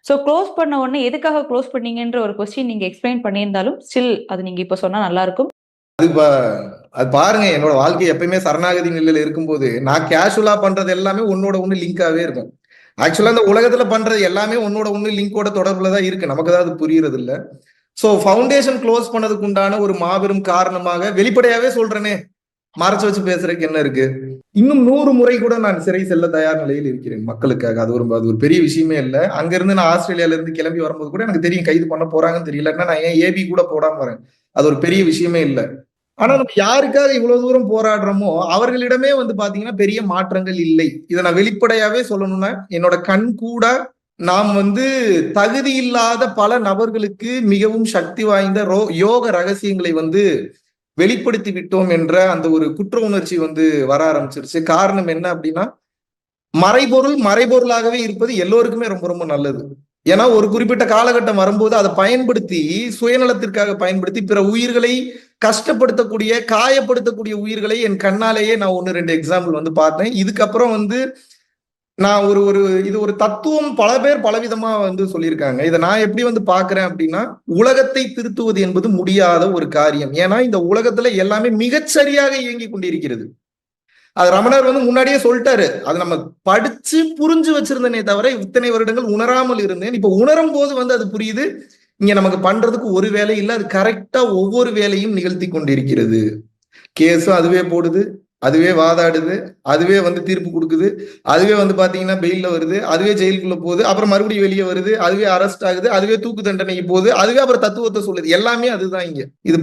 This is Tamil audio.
சோ க்ளோஸ் பண்ண உடனே எதுக்காக க்ளோஸ் பண்ணீங்கன்ற ஒரு கொஸ்டின் நீங்க எக்ஸ்பிளைன் பண்ணியிருந்தாலும் ஸ்டில் அது நீங்க இப்ப சொன்னா நல்லா இருக்கும். அது அது பாருங்க, என்னோட வாழ்க்கை எப்பயுமே சரணாகதி நிலையில இருக்கும்போது நான் கேஷுவலா பண்றது எல்லாமே ஒன்னோட ஒண்ணு லிங்காவே இருக்கும். ஆக்சுவலா இந்த உலகத்துல பண்றது எல்லாமே ஒன்னோட ஒண்ணு லிங்கோட தொடர்புல தான் இருக்கு. நமக்கு தான் அது புரியறது இல்ல. சோ ஃபவுண்டேஷன் க்ளோஸ் பண்ணதுக்கு உண்டான ஒரு மாபெரும் காரணமாக வெளிப்படையாவே சொல்றேனே, மறைச்சு வச்சு பேசுறதுக்கு என்ன இருக்கு? இன்னும் 100 முறை கூட நான் சிறை செல்ல தயார் நிலையில் இருக்கிறேன் மக்களுக்காக. அது ஒரு பெரிய விஷயமே இல்லை. அங்க இருந்து நான் ஆஸ்திரேலியால இருந்து கிளம்பி வரும்போது கூட எனக்கு தெரியும் கைது பண்ண போறாங்கன்னு தெரியல. நான் ஏன் ஏபி கூட போடாம வரேன். அது ஒரு பெரிய விஷயமே இல்லை. ஆனா நம்ம யாருக்காக இவ்வளவு தூரம் போராடுறோமோ அவர்களிடமே வந்து பாத்தீங்கன்னா பெரிய மாற்றங்கள் இல்லை. இதை நான் வெளிப்படையாவே சொல்லணும்னா என்னோட கண் கூட நாம் வந்து தகுதி இல்லாத பல நபர்களுக்கு மிகவும் சக்தி வாய்ந்த யோக ரகசியங்களை வந்து வெளிப்படுத்தி விட்டோம் என்ற அந்த ஒரு குற்ற உணர்ச்சி வந்து வர ஆரம்பிச்சிருச்சு. காரணம் என்ன அப்படின்னா, மறைபொருளாகவே இருப்பது எல்லோருக்குமே ரொம்ப ரொம்ப நல்லது. ஏன்னா ஒரு குறிப்பிட்ட காலகட்டம் வரும்போது அதை பயன்படுத்தி சுயநலத்திற்காக பயன்படுத்தி பிற உயிர்களை கஷ்டப்படுத்தக்கூடிய காயப்படுத்தக்கூடிய உயிர்களை என் கண்ணாலேயே நான் 1-2 எக்ஸாம்பிள் வந்து பார்த்தேன். இதுக்கப்புறம் வந்து நான் இது ஒரு தத்துவம் பல பேர் பலவிதமா வந்து சொல்லியிருக்காங்க. இதை நான் எப்படி வந்து பாக்குறேன் அப்படின்னா, உலகத்தை திருத்துவது என்பது முடியாத ஒரு காரியம். ஏன்னா இந்த உலகத்துல எல்லாமே மிகச்சரியாக இயங்கி கொண்டிருக்கிறது. அது ரமணர் வந்து முன்னாடியே சொல்லிட்டாரு. அது நம்ம படிச்சு புரிஞ்சு வச்சிருந்தனே தவிர இத்தனை வருடங்கள் உணராமல் இருந்தேன். இப்ப உணரும் போது வந்து அது புரியுது. இங்க நமக்கு பண்றதுக்கு ஒரு வேலை இல்லை. அது கரெக்டா ஒவ்வொரு வேலையும் நிகழ்த்தி கொண்டிருக்கிறது. கேஸும் அதுவே போடுது, அதுவே வாதாடுது, அதுவே வந்து தீர்ப்பு கொடுக்குது, அதுவே வந்து பாத்தீங்கன்னா பெயில்ல வருது, அதுவே ஜெயிலுக்குள்ள போகுது, அப்புறம் மறுபடியும் வெளியே வருது, அதுவே அரெஸ்ட் ஆகுது, அதுவே தூக்கு தண்டனைக்கு போகுது, அதுவே அப்புறம் தத்துவத்தை சொல்லுது. எல்லாமே அதுதான் இங்க. இது